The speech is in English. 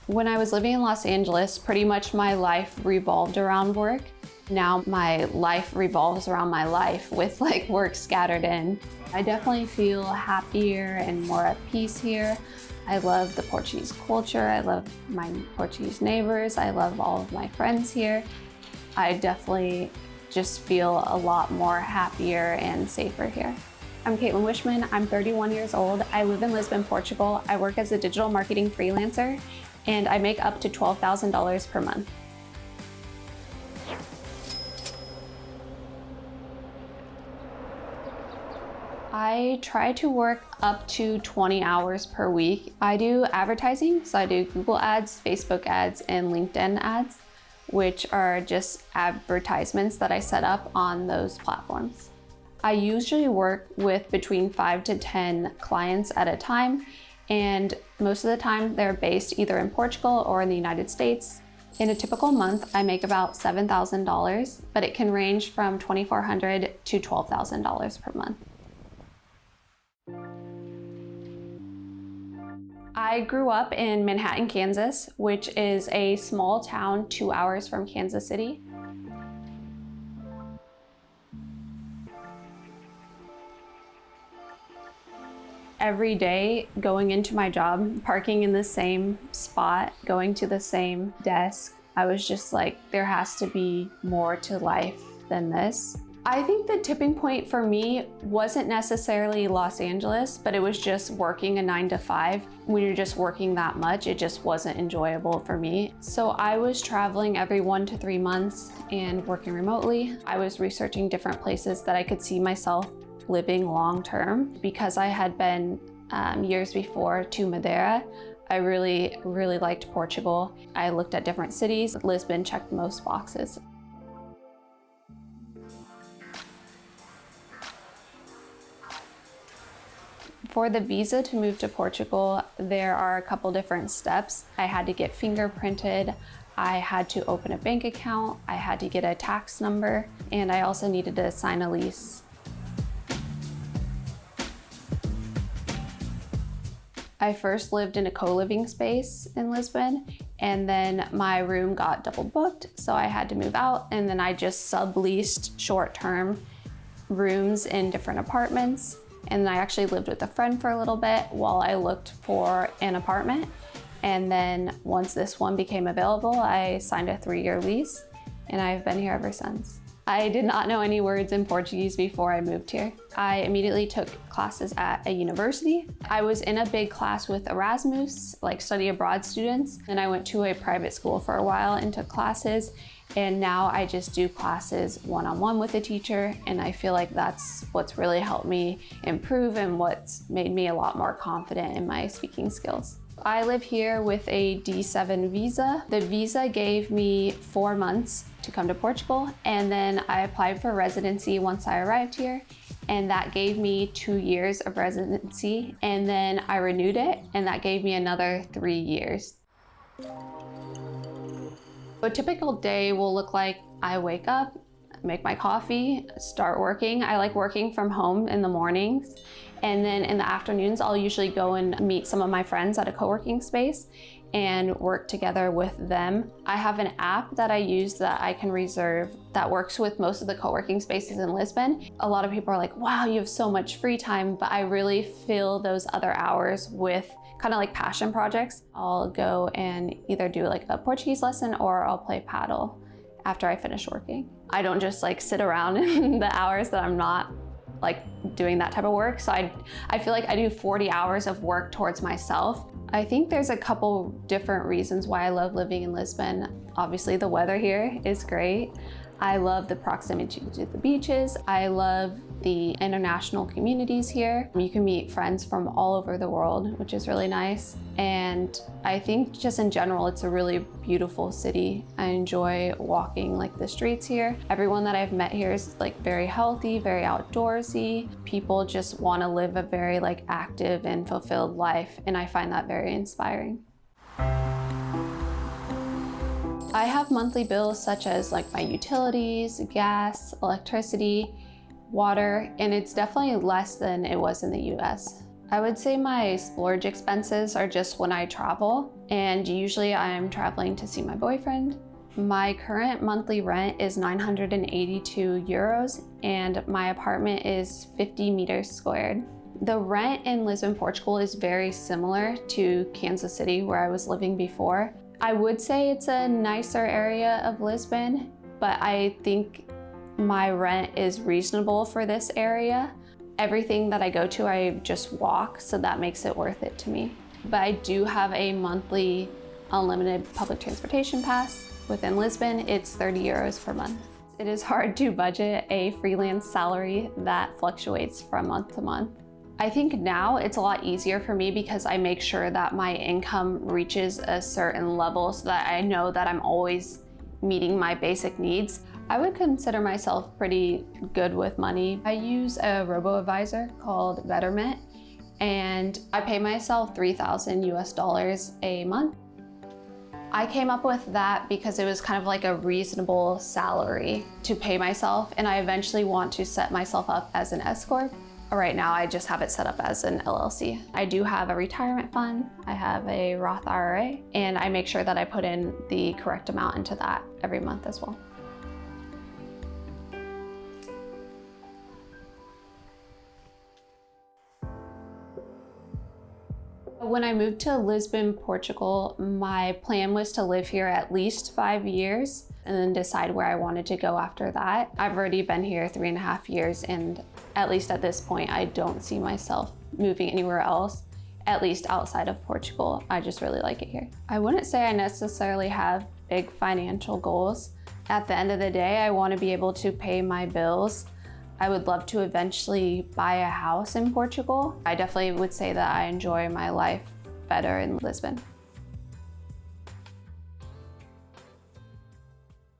When I was living in Los Angeles, pretty much my life revolved around work. Now my life revolves around my life with like work scattered in. I definitely feel happier and more at peace here. I love the Portuguese culture. I love my Portuguese neighbors. I love all of my friends here. I definitely just feel a lot more happier and safer here. I'm Kaitlin Wichmann. I'm 31 years old. I live in Lisbon, Portugal. I work as a digital marketing freelancer, and I make up to $12,000 per month. I try to work up to 20 hours per week. I do advertising, so I do Google ads, Facebook ads, and LinkedIn ads, which are just advertisements that I set up on those platforms. I usually work with between 5 to 10 clients at a time, and most of the time they're based either in Portugal or in the United States. In a typical month, I make about $7,000, but it can range from $2,400 to $12,000 per month. I grew up in Manhattan, Kansas, which is a small town 2 hours from Kansas City. Every day going into my job, parking in the same spot, going to the same desk, I was just like, there has to be more to life than this. I think the tipping point for me wasn't necessarily Los Angeles, but it was just working a 9 to 5. When you're just working that much, it just wasn't enjoyable for me. So I was traveling every 1 to 3 months and working remotely. I was researching different places that I could see myself living long term. Because I had been years before to Madeira, I really liked Portugal. I looked at different cities. Lisbon checked most boxes. For the visa to move to Portugal, there are a couple different steps. I had to get fingerprinted, I had to open a bank account, I had to get a tax number, and I also needed to sign a lease. I first lived in a co-living space in Lisbon, and then my room got double booked, so I had to move out, and then I just subleased short-term rooms in different apartments. And I actually lived with a friend for a little bit while I looked for an apartment. And then once this one became available, I signed a 3-year lease, and I've been here ever since. I did not know any words in Portuguese before I moved here. I immediately took classes at a university. I was in a big class with Erasmus, like study abroad students, and I went to a private school for a while and took classes. And now I just do classes one-on-one with a teacher, and I feel like that's what's really helped me improve and what's made me a lot more confident in my speaking skills. I live here with a D7 visa. The visa gave me 4 months to come to Portugal, and then I applied for residency once I arrived here, and that gave me 2 years of residency, and then I renewed it, and that gave me another 3 years. A typical day will look like I wake up, make my coffee, start working. I like working from home in the mornings. And then in the afternoons, I'll usually go and meet some of my friends at a co-working space and work together with them. I have an app that I use that I can reserve that works with most of the co-working spaces in Lisbon. A lot of people are like, wow, you have so much free time, but I really fill those other hours with kind of like passion projects. I'll go and either do like a Portuguese lesson or I'll play paddle after I finish working. I don't just like sit around in the hours that I'm not like doing that type of work. So I feel like I do 40 hours of work towards myself. I think there's a couple different reasons why I love living in Lisbon. Obviously the weather here is great. I love the proximity to the beaches. I love the international communities here. You can meet friends from all over the world, which is really nice. And I think just in general, it's a really beautiful city. I enjoy walking like the streets here. Everyone that I've met here is like very healthy, very outdoorsy. People just want to live a very like active and fulfilled life. And I find that very inspiring. I have monthly bills such as like my utilities, gas, electricity, water, and it's definitely less than it was in the US. I would say my splurge expenses are just when I travel, and usually I'm traveling to see my boyfriend. My current monthly rent is 982 euros, and my apartment is 50 meters squared. The rent in Lisbon, Portugal is very similar to Kansas City, where I was living before. I would say it's a nicer area of Lisbon, but I think my rent is reasonable for this area. Everything that I go to, I just walk, so that makes it worth it to me. But I do have a monthly unlimited public transportation pass. Within Lisbon, it's 30 euros per month. It is hard to budget a freelance salary that fluctuates from month to month. I think now it's a lot easier for me because I make sure that my income reaches a certain level so that I know that I'm always meeting my basic needs. I would consider myself pretty good with money. I use a robo-advisor called Betterment, and I pay myself 3,000 US dollars a month. I came up with that because it was kind of like a reasonable salary to pay myself, and I eventually want to set myself up as an S Corp. Right now, I just have it set up as an LLC. I do have a retirement fund, I have a Roth IRA, and I make sure that I put in the correct amount into that every month as well. When I moved to Lisbon, Portugal, my plan was to live here at least 5 years and then decide where I wanted to go after that. I've already been here 3.5 years, and at least at this point, I don't see myself moving anywhere else, at least outside of Portugal. I just really like it here. I wouldn't say I necessarily have big financial goals. At the end of the day, I want to be able to pay my bills. I would love to eventually buy a house in Portugal. I definitely would say that I enjoy my life better in Lisbon.